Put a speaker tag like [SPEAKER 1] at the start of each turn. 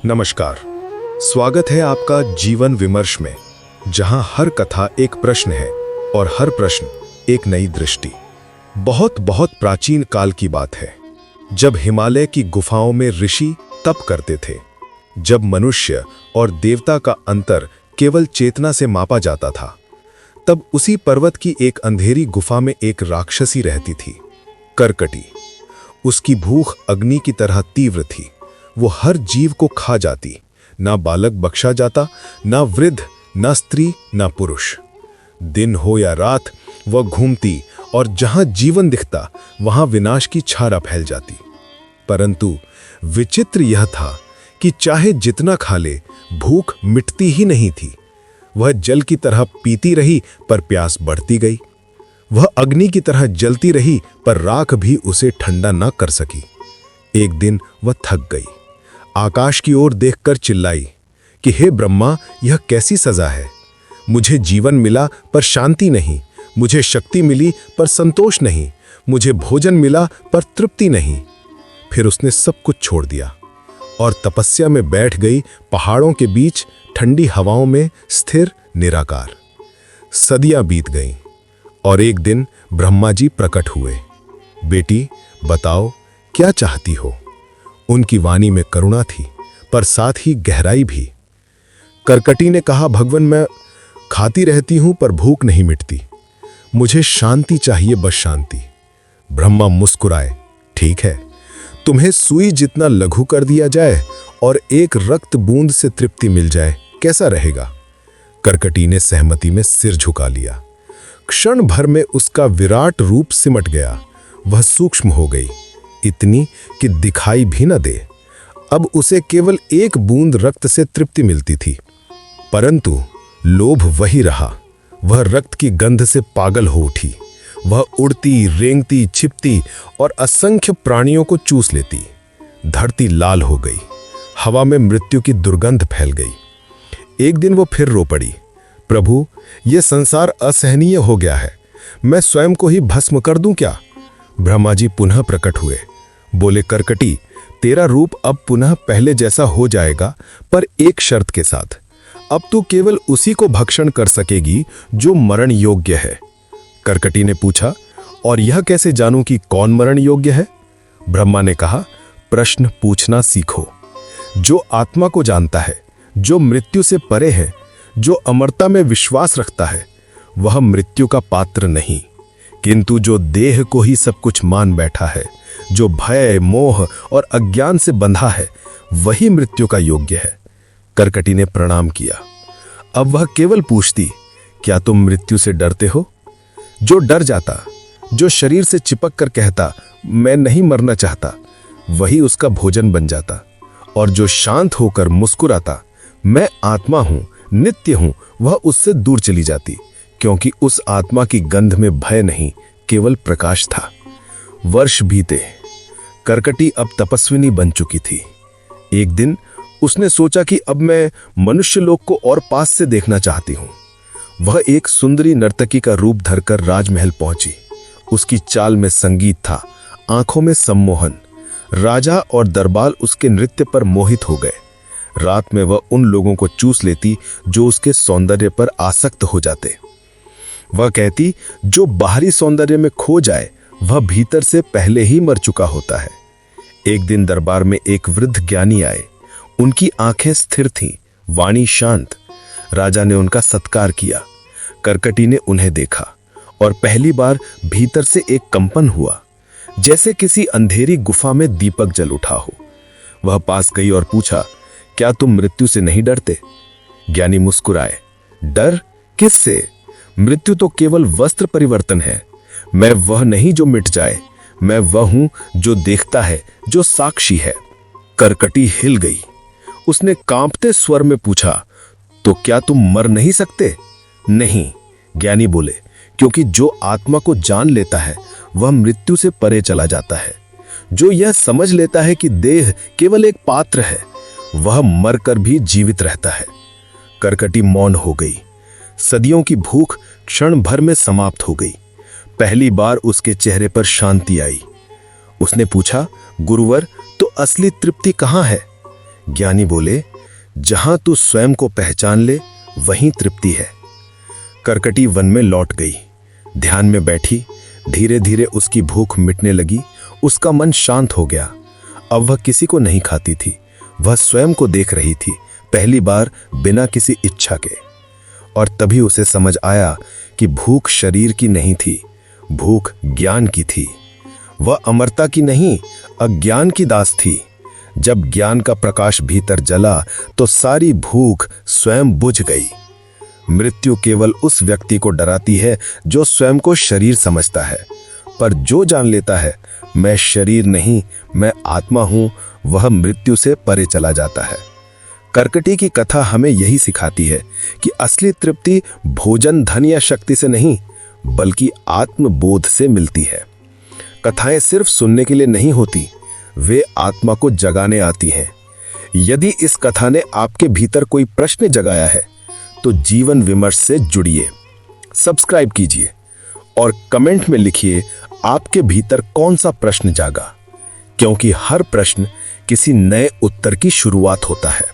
[SPEAKER 1] नमस्कार। स्वागत है आपका जीवन विमर्श में, जहां हर कथा एक प्रश्न है और हर प्रश्न एक नई दृष्टि। बहुत बहुत प्राचीन काल की बात है, जब हिमालय की गुफाओं में ऋषि तप करते थे, जब मनुष्य और देवता का अंतर केवल चेतना से मापा जाता था। तब उसी पर्वत की एक अंधेरी गुफा में एक राक्षसी रहती थी, करकटी। उसकी भूख अग्नि की तरह तीव्र थी। वो हर जीव को खा जाती, ना बालक बख्शा जाता, ना वृद्ध, ना स्त्री, ना पुरुष। दिन हो या रात वह घूमती और जहां जीवन दिखता वहां विनाश की छाया फैल जाती। परंतु विचित्र यह था कि चाहे जितना खा ले, भूख मिटती ही नहीं थी। वह जल की तरह पीती रही पर प्यास बढ़ती गई। वह अग्नि की तरह जलती रही पर राख भी उसे ठंडा न कर सकी। एक दिन वह थक गई, आकाश की ओर देखकर चिल्लाई कि हे ब्रह्मा, यह कैसी सजा है। मुझे जीवन मिला पर शांति नहीं, मुझे शक्ति मिली पर संतोष नहीं, मुझे भोजन मिला पर तृप्ति नहीं। फिर उसने सब कुछ छोड़ दिया और तपस्या में बैठ गई, पहाड़ों के बीच ठंडी हवाओं में स्थिर निराकार। सदियां बीत गईं और एक दिन ब्रह्मा जी प्रकट हुए। बेटी, बताओ क्या चाहती हो? उनकी वाणी में करुणा थी पर साथ ही गहराई भी। करकटी ने कहा, भगवान, मैं खाती रहती हूं पर भूख नहीं मिटती। मुझे शांति चाहिए, बस शांति। ब्रह्मा मुस्कुराए, ठीक है, तुम्हें सुई जितना लघु कर दिया जाए और एक रक्त बूंद से तृप्ति मिल जाए, कैसा रहेगा? करकटी ने सहमति में सिर झुका लिया। क्षण भर में उसका विराट रूप सिमट गया। वह सूक्ष्म हो गई, इतनी कि दिखाई भी न दे। अब उसे केवल एक बूंद रक्त से तृप्ति मिलती थी, परंतु लोभ वही रहा। वह रक्त की गंध से पागल हो उठी। वह उड़ती, रेंगती, छिपती और असंख्य प्राणियों को चूस लेती। धरती लाल हो गई, हवा में मृत्यु की दुर्गंध फैल गई। एक दिन वो फिर रो पड़ी, प्रभु, यह संसार असहनीय हो गया है। मैं स्वयं को ही भस्म कर दूं क्या? ब्रह्मा जी पुनः प्रकट हुए, बोले, करकटी, तेरा रूप अब पुनः पहले जैसा हो जाएगा, पर एक शर्त के साथ। अब तू केवल उसी को भक्षण कर सकेगी जो मरण योग्य है। करकटी ने पूछा, और यह कैसे जानूं कि कौन मरण योग्य है? ब्रह्मा ने कहा, प्रश्न पूछना सीखो। जो आत्मा को जानता है, जो मृत्यु से परे है, जो अमरता में विश्वास रखता है, वह मृत्यु का पात्र नहीं। किंतु जो देह को ही सब कुछ मान बैठा है, जो भय, मोह और अज्ञान से बंधा है, वही मृत्यु का योग्य है। करकटी ने प्रणाम किया। अब वह केवल पूछती, क्या तुम मृत्यु से डरते हो? जो डर जाता, जो शरीर से चिपक कर कहता, मैं नहीं मरना चाहता, वही उसका भोजन बन जाता। और जो शांत होकर मुस्कुराता, मैं आत्मा हूं, नित्य हूं, वह उससे दूर चली जाती, क्योंकि उस आत्मा की गंध में भय नहीं, केवल प्रकाश था। वर्ष बीते। करकटी अब तपस्विनी बन चुकी थी। एक दिन उसने सोचा कि अब मैं मनुष्य लोक को और पास से देखना चाहती हूं। वह एक सुंदरी नर्तकी का रूप धरकर राजमहल पहुंची। उसकी चाल में संगीत था, आंखों में सम्मोहन। राजा और दरबार उसके नृत्य पर मोहित हो गए। रात में वह उन लोगों को चूस लेती जो उसके सौंदर्य पर आसक्त हो जाते। वह कहती, जो बाहरी सौंदर्य में खो जाए वह भीतर से पहले ही मर चुका होता है। एक दिन दरबार में एक वृद्ध ज्ञानी आए। उनकी आंखें स्थिर थीं, वाणी शांत। राजा ने उनका सत्कार किया। करकटी ने उन्हें देखा और पहली बार भीतर से एक कंपन हुआ, जैसे किसी अंधेरी गुफा में दीपक जल उठा हो। वह पास गई और पूछा, क्या तुम मृत्यु से नहीं डरते? ज्ञानी मुस्कुराए, डर किससे? मृत्यु तो केवल वस्त्र परिवर्तन है। मैं वह नहीं जो मिट जाए, मैं वह हूं जो देखता है, जो साक्षी है। करकटी हिल गई। उसने कांपते स्वर में पूछा, तो क्या तुम मर नहीं सकते? नहीं, ज्ञानी बोले, क्योंकि जो आत्मा को जान लेता है वह मृत्यु से परे चला जाता है। जो यह समझ लेता है कि देह केवल एक पात्र है, वह मरकर भी जीवित रहता है। करकटी मौन हो गई। सदियों की भूख क्षण भर में समाप्त हो गई। पहली बार उसके चेहरे पर शांति आई। उसने पूछा, गुरुवर, तो असली तृप्ति कहाँ है? ज्ञानी बोले, जहां तू स्वयं को पहचान ले वहीं तृप्ति है। करकटी वन में लौट गई, ध्यान में बैठी। धीरे धीरे उसकी भूख मिटने लगी, उसका मन शांत हो गया। अब वह किसी को नहीं खाती थी, वह स्वयं को देख रही थी, पहली बार बिना किसी इच्छा के। और तभी उसे समझ आया कि भूख शरीर की नहीं थी, भूख ज्ञान की थी। वह अमरता की नहीं, अज्ञान की दास थी। जब ज्ञान का प्रकाश भीतर जला तो सारी भूख स्वयं बुझ गई। मृत्यु केवल उस व्यक्ति को डराती है जो स्वयं को शरीर समझता है, पर जो जान लेता है मैं शरीर नहीं, मैं आत्मा हूं, वह मृत्यु से परे चला जाता है। करकटी की कथा हमें यही सिखाती है कि असली तृप्ति भोजन, धन या शक्ति से नहीं, बल्कि आत्मबोध से मिलती है। कथाएं सिर्फ सुनने के लिए नहीं होती, वे आत्मा को जगाने आती हैं। यदि इस कथा ने आपके भीतर कोई प्रश्न जगाया है तो जीवन विमर्श से जुड़िए, सब्सक्राइब कीजिए और कमेंट में लिखिए आपके भीतर कौन सा प्रश्न जागा, क्योंकि हर प्रश्न किसी नए उत्तर की शुरुआत होता है।